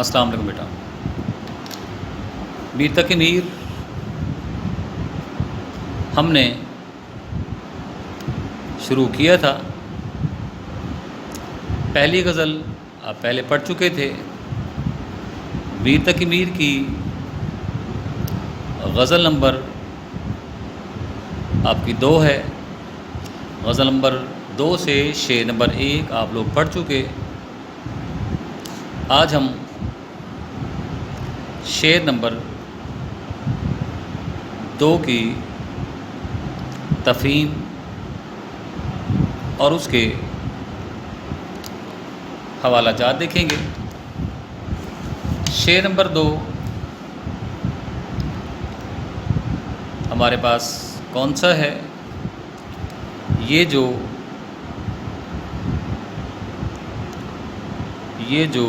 السلام علیکم بیٹا۔ میر تقی میر ہم نے شروع کیا تھا۔ پہلی غزل آپ پہلے پڑھ چکے تھے۔ میر تقی میر کی غزل نمبر آپ کی 2 ہے۔ غزل نمبر 2 سے شعر نمبر 1 آپ لوگ پڑھ چکے۔ آج ہم شعر نمبر 2 کی تفہیم اور اس کے حوالہ جات دیکھیں گے۔ شعر نمبر 2 ہمارے پاس کون سا ہے؟ یہ جو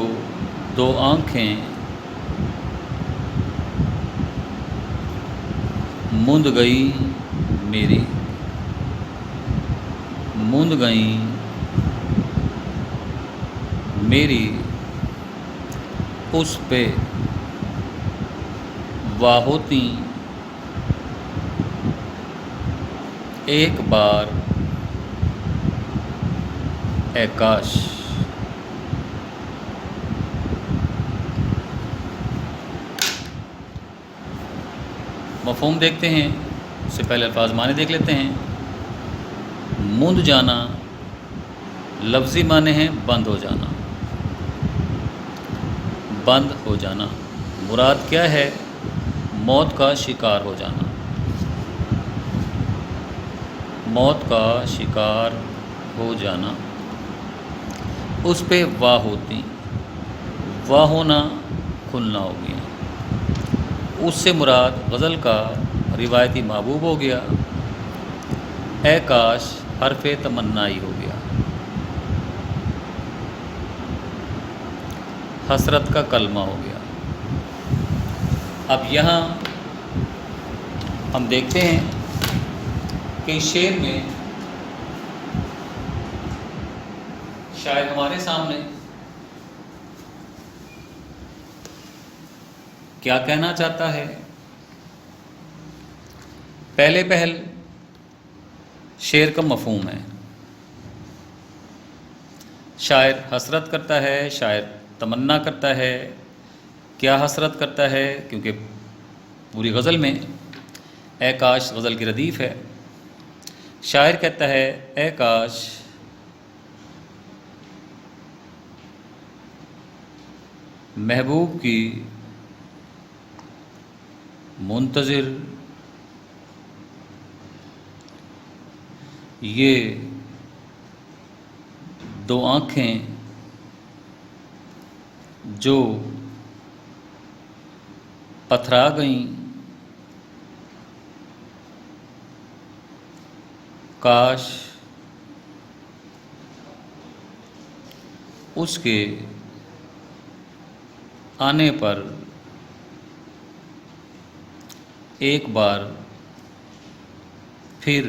2 آنکھیں مند گئی میری، مند گئیں میری، اس پہ واہ ہوتی ایک بار اے کاش۔ مفہوم دیکھتے ہیں، اس سے پہلے الفاظ معنی دیکھ لیتے ہیں۔ مند جانا لفظی معنی ہے بند ہو جانا، بند ہو جانا۔ مراد کیا ہے؟ موت کا شکار ہو جانا، موت کا شکار ہو جانا۔ اس پہ واہ ہوتی، واہ ہونا کھلنا ہو گیا۔ اس سے مراد غزل کا روایتی محبوب ہو گیا۔ اے کاش حرف تمنائی ہو گیا، حسرت کا کلمہ ہو گیا۔ اب یہاں ہم دیکھتے ہیں کہ شعر میں شاید ہمارے سامنے کیا کہنا چاہتا ہے۔ پہل شعر کا مفہوم ہے۔ شاعر حسرت کرتا ہے، شاعر تمنا کرتا ہے۔ کیا حسرت کرتا ہے؟ کیونکہ پوری غزل میں اے کاش غزل کی ردیف ہے۔ شاعر کہتا ہے اے کاش محبوب کی منتظر یہ 2 آنکھیں جو پتھرا گئیں، کاش اس کے آنے پر ایک بار پھر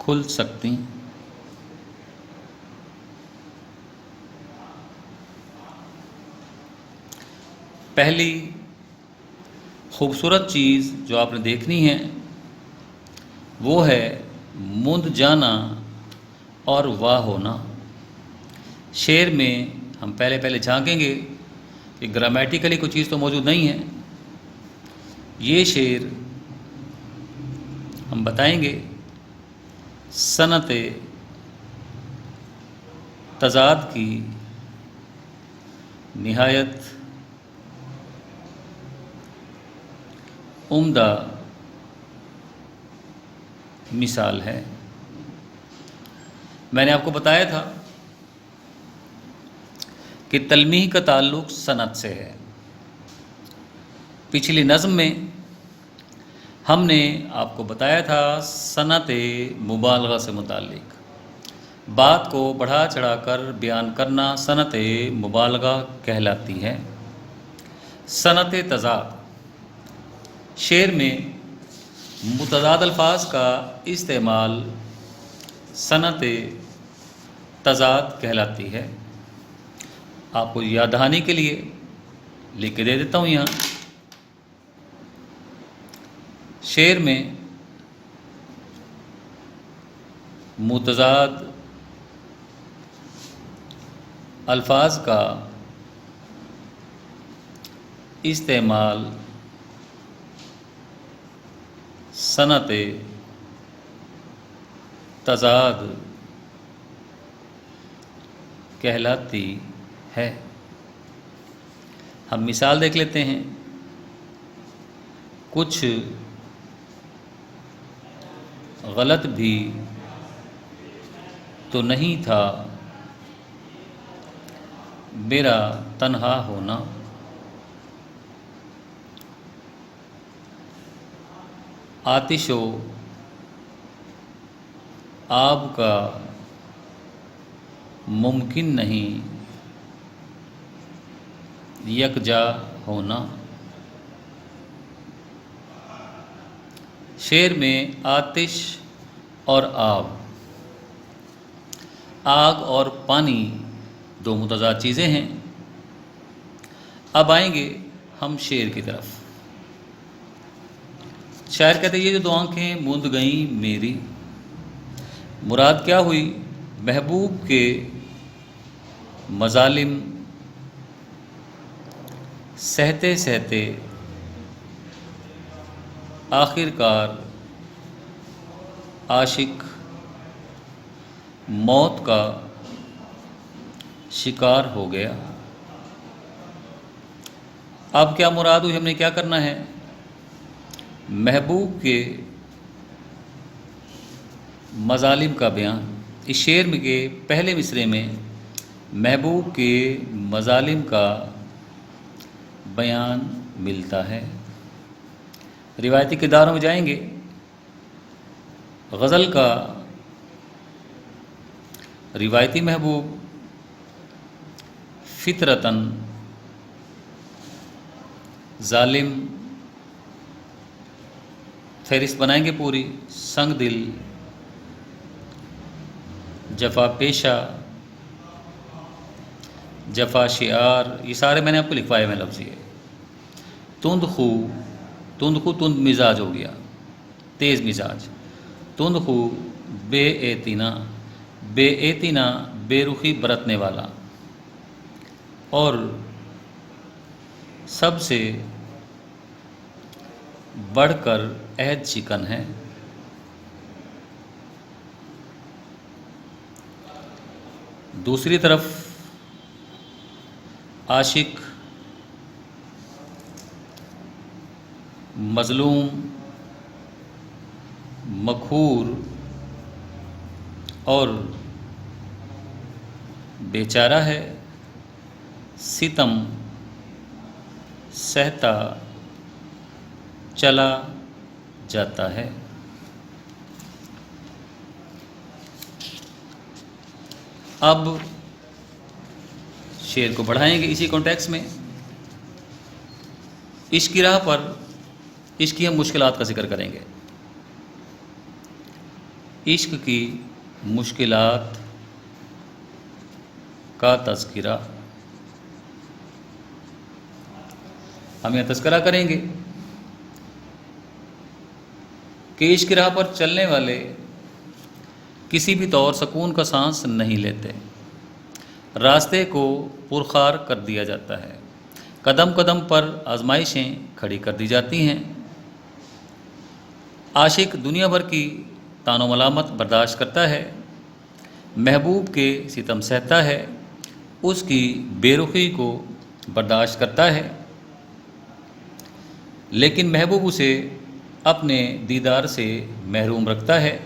کھل سکتی۔ پہلی خوبصورت چیز جو آپ نے دیکھنی ہے وہ ہے مند جانا اور واہ ہونا۔ شعر میں ہم پہلے جھانکیں گے کہ گرامیٹیکلی کوئی چیز تو موجود نہیں ہے۔ یہ شعر ہم بتائیں گے صنعت تضاد کی نہایت عمدہ مثال ہے۔ میں نے آپ کو بتایا تھا کہ تلمیح کا تعلق صنعت سے ہے۔ پچھلی نظم میں ہم نے آپ کو بتایا تھا صنعت مبالغہ سے متعلق بات کو بڑھا چڑھا کر بیان کرنا صنعت مبالغہ کہلاتی ہے۔ صنعت تضاد، شعر میں متضاد الفاظ کا استعمال صنعت تضاد کہلاتی ہے۔ آپ کو یاد دہانی کے لیے لکھ کے دے دیتا ہوں یہاں۔ شعر میں متضاد الفاظ کا استعمال صنعت تضاد کہلاتی ہے۔ ہم مثال دیکھ لیتے ہیں۔ کچھ غلط بھی تو نہیں تھا میرا تنہا ہونا، آتش و آب کا ممکن نہیں یکجا ہونا۔ شعر میں آتش اور آگ اور پانی دو متضاد چیزیں ہیں۔ اب آئیں گے ہم شعر کی طرف۔ شاعر کہتے ہیں یہ جو دو آنکھیں موند گئیں میری، مراد کیا ہوئی؟ محبوب کے مظالم سہتے سہتے آخر کار عاشق موت کا شکار ہو گیا۔ اب کیا مراد ہوئی؟ ہم نے کیا کرنا ہے؟ محبوب کے مظالم کا بیان۔ اس شعر میں کے پہلے مصرعے میں محبوب کے مظالم کا بیان ملتا ہے۔ روایتی کرداروں میں جائیں گے۔ غزل کا روایتی محبوب فطرتاً ظالم، فہرست بنائیں گے پوری، سنگ دل، جفا پیشہ، جفا شعار، یہ سارے میں نے آپ کو لکھوائے میں لفظ۔ یہ تند خو تند مزاج ہو گیا، تیز مزاج۔ تند خو بے اعتنا بے رخی برتنے والا، اور سب سے بڑھ کر عہد شکن ہے۔ دوسری طرف عاشق مظلوم، مقہور اور بیچارہ ہے، ستم سہتا چلا جاتا ہے۔ اب شعر کو بڑھائیں گے اسی کانٹیکس میں۔ عشق کی راہ پر عشق کی ہم مشکلات کا ذکر کریں گے۔ عشق کی مشکلات کا تذکرہ ہم یہ تذکرہ کریں گے کہ عشق کی راہ پر چلنے والے کسی بھی طور سکون کا سانس نہیں لیتے، راستے کو پرخار کر دیا جاتا ہے، قدم قدم پر آزمائشیں کھڑی کر دی جاتی ہیں۔ عاشق دنیا بھر کی طعن و ملامت برداشت کرتا ہے، محبوب کے ستم سہتا ہے، اس کی بے رخی کو برداشت کرتا ہے، لیکن محبوب اسے اپنے دیدار سے محروم رکھتا ہے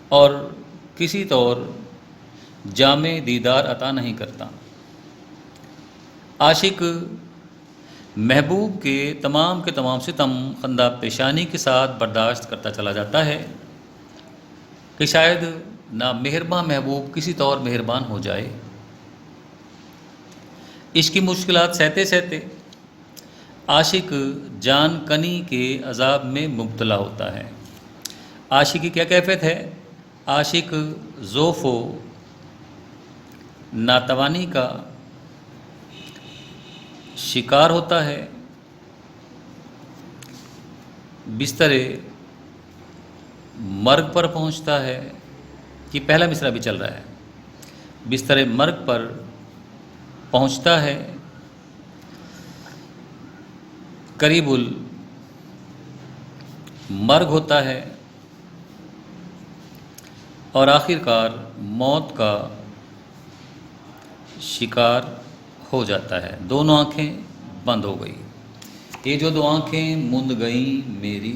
اور کسی طور جامع دیدار عطا نہیں کرتا۔ عاشق محبوب کے تمام ستم خندہ پیشانی کے ساتھ برداشت کرتا چلا جاتا ہے کہ شاید نا مہربان محبوب کسی طور مہربان ہو جائے۔ عشق کی مشکلات سہتے سہتے عاشق جان کنی کے عذاب میں مبتلا ہوتا ہے۔ عاشق کی کیا کیفیت ہے؟ عاشق ضعف و ناتوانی کا شکار ہوتا ہے، بستر مرگ پر پہنچتا ہے. یہ پہلا مصرع بھی چل رہا ہے. بستر مرگ پر پہنچتا ہے، قریب المرگ ہوتا ہے، اور آخر کار موت کا شکار ہو جاتا ہے. دونوں آنکھیں بند ہو گئی. یہ جو دو آنکھیں مند گئیں میری.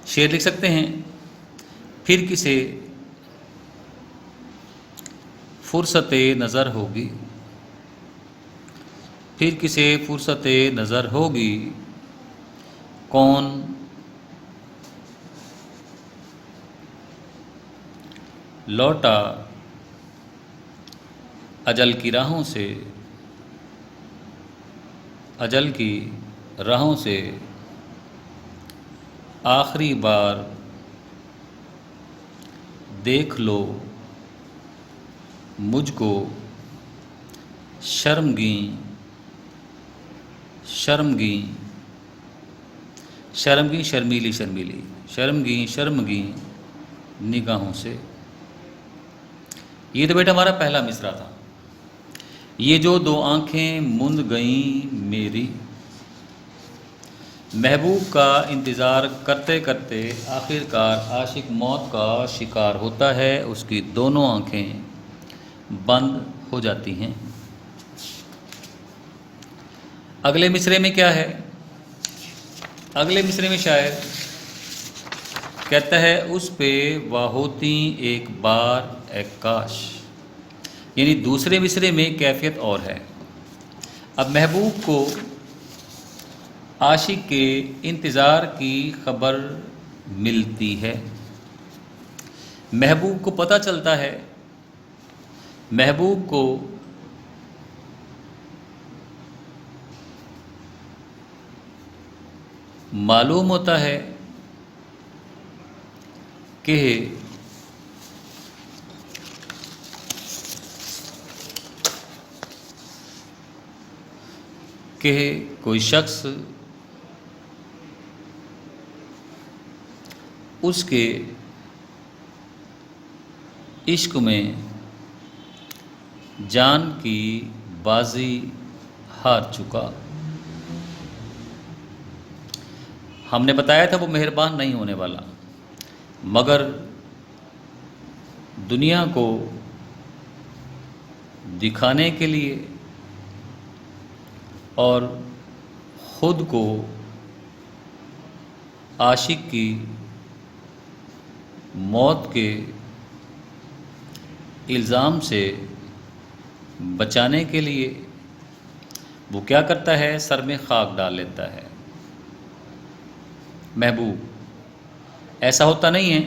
شعر لکھ سکتے ہیں. پھر کسے فرصت نظر ہوگی، پھر کسے فرصت نظر ہوگی، کون لوٹا اجل کی راہوں سے، اجل کی راہوں سے آخری بار دیکھ لو مجھ کو شرمگیں شرمگیں شرمگیں شرمیلی شرمیلی شرمگیں شرمگیں نگاہوں سے. یہ تو بیٹا ہمارا پہلا مصرع تھا. یہ جو دو آنکھیں مند گئیں میری. محبوب کا انتظار کرتے کرتے آخر کار عاشق موت کا شکار ہوتا ہے. اس کی دونوں آنکھیں بند ہو جاتی ہیں. اگلے مصرعے میں کیا ہے؟ اگلے مصرعے میں شاعر کہتا ہے اس پہ واہ ہوتی ایک بار اے کاش. یعنی دوسرے مصرعے میں کیفیت اور ہے. اب محبوب کو عاشق کے انتظار کی خبر ملتی ہے. محبوب کو پتہ چلتا ہے، محبوب کو معلوم ہوتا ہے کہ کوئی شخص اس کے عشق میں جان کی بازی ہار چکا. ہم نے بتایا تھا وہ مہربان نہیں ہونے والا، مگر دنیا کو دکھانے کے لیے اور خود کو عاشق کی موت کے الزام سے بچانے کے لیے وہ کیا کرتا ہے؟ سر میں خاک ڈال لیتا ہے. محبوب ایسا ہوتا نہیں ہے،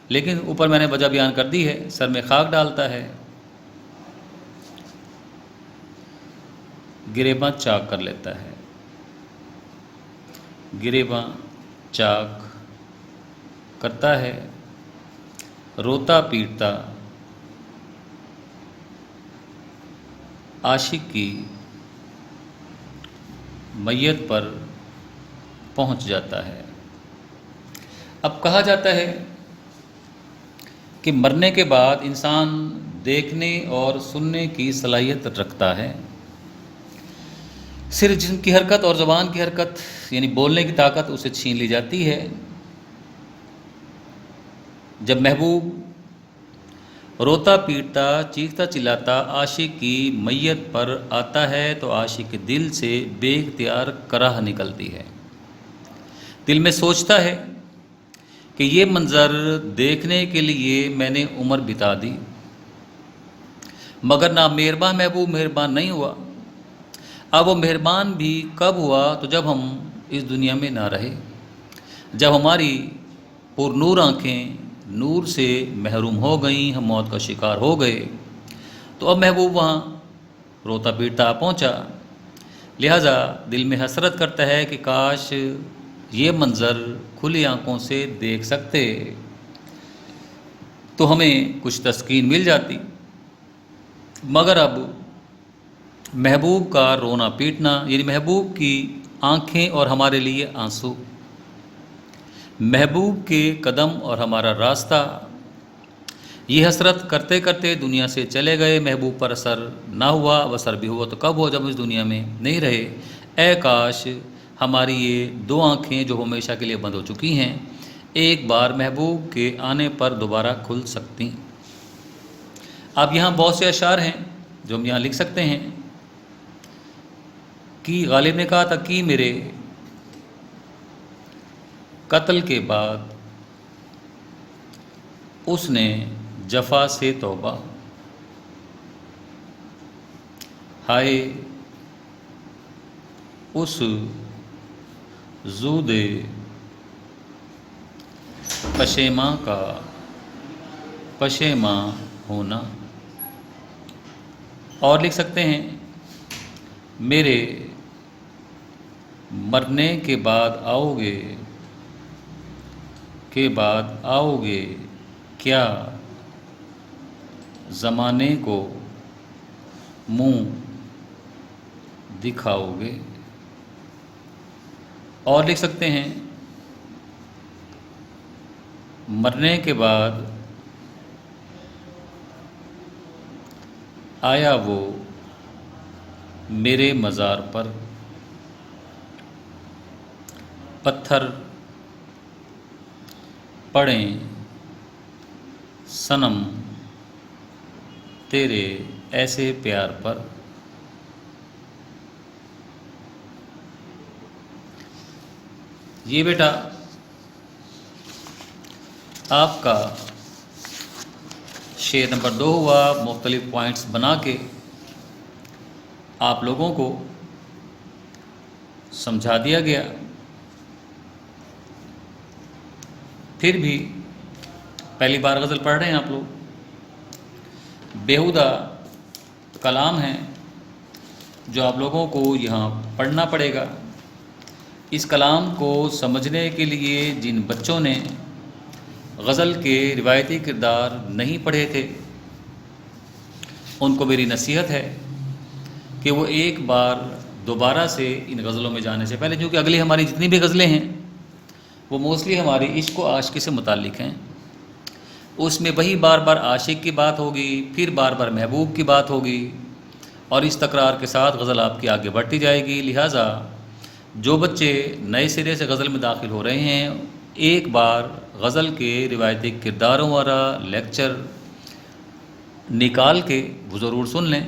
لیکن اوپر میں نے وجہ بیان کر دی ہے. سر میں خاک ڈالتا ہے، گریباں چاک کر لیتا ہے. گریباں چاک کرتا ہے، روتا پیٹتا عاشق کی میت پر پہنچ جاتا ہے. اب کہا جاتا ہے کہ مرنے کے بعد انسان دیکھنے اور سننے کی صلاحیت رکھتا ہے. صرف جسم کی حرکت اور زبان کی حرکت یعنی بولنے کی طاقت اسے چھین لی جاتی ہے. جب محبوب روتا پیٹتا چیختا چلاتا عاشق کی میت پر آتا ہے تو عاشق کے دل سے بے اختیار کراہ نکلتی ہے. دل میں سوچتا ہے کہ یہ منظر دیکھنے کے لیے میں نے عمر بتا دی، مگر نہ مہربان محبوب مہربان نہیں ہوا. اب وہ مہربان بھی کب ہوا؟ تو جب ہم اس دنیا میں نہ رہے، جب ہماری پر نور آنکھیں نور سے محروم ہو گئیں، ہم موت کا شکار ہو گئے. تو اب محبوب وہاں روتا پیٹتا پہنچا. لہٰذا دل میں حسرت کرتا ہے کہ کاش یہ منظر کھلی آنکھوں سے دیکھ سکتے تو ہمیں کچھ تسکین مل جاتی. مگر اب محبوب کا رونا پیٹنا، یعنی محبوب کی آنکھیں اور ہمارے لیے آنسو، محبوب کے قدم اور ہمارا راستہ، یہ حسرت کرتے کرتے دنیا سے چلے گئے، محبوب پر اثر نہ ہوا، اب اثر بھی ہوا تو کب ہوا؟ جب اس دنیا میں نہیں رہے۔ اے کاش ہماری یہ دو آنکھیں جو ہمیشہ کے لیے بند ہو چکی ہیں ایک بار محبوب کے آنے پر دوبارہ کھل سکتی۔ اب یہاں بہت سے اشعار ہیں جو ہم یہاں لکھ سکتے ہیں کہ غالب نے کہا تھا کہ میرے قتل کے بعد اس نے جفا سے توبہ، ہائے اس زود پشیماں کا پشیماں ہونا۔ اور لکھ سکتے ہیں میرے مرنے کے بعد آؤ گے کیا زمانے کو منہ دکھاؤ گے۔ اور لکھ سکتے ہیں مرنے کے بعد آیا وہ میرے مزار پر، پتھر پڑیں صنم تیرے ایسے پیار پر۔ یہ بیٹا آپ کا شعر نمبر 2 ہوا۔ مختلف پوائنٹس بنا کے آپ لوگوں کو سمجھا دیا گیا۔ پھر بھی پہلی بار غزل پڑھ رہے ہیں آپ لوگ، بیہودہ کلام ہیں جو آپ لوگوں کو یہاں پڑھنا پڑے گا۔ اس کلام کو سمجھنے کے لیے جن بچوں نے غزل کے روایتی کردار نہیں پڑھے تھے ان کو میری نصیحت ہے کہ وہ ایک بار دوبارہ سے ان غزلوں میں جانے سے پہلے، کیونکہ اگلی ہماری جتنی بھی غزلیں ہیں وہ موسٹلی ہماری عشق و عاشقی سے متعلق ہیں، اس میں وہی بار بار عاشق کی بات ہوگی، پھر بار بار محبوب کی بات ہوگی، اور اس تکرار کے ساتھ غزل آپ کی آگے بڑھتی جائے گی۔ لہٰذا جو بچے نئے سرے سے غزل میں داخل ہو رہے ہیں ایک بار غزل کے روایتی کرداروں والا لیکچر نکال کے وہ ضرور سن لیں،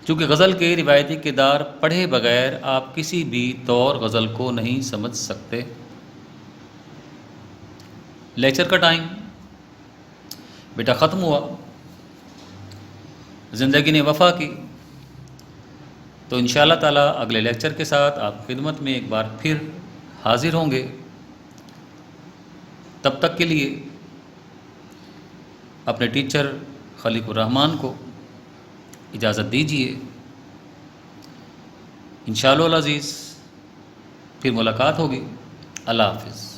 کیونکہ غزل کے روایتی کردار پڑھے بغیر آپ کسی بھی طور غزل کو نہیں سمجھ سکتے۔ لیکچر کا ٹائم بیٹا ختم ہوا، زندگی نے وفا کی، تو انشاءاللہ تعالیٰ اگلے لیکچر کے ساتھ آپ خدمت میں ایک بار پھر حاضر ہوں گے۔ تب تک کے لیے اپنے ٹیچر خلیق الرحمن کو اجازت دیجیے۔ انشاءاللہ العزیز پھر ملاقات ہوگی۔ اللہ حافظ۔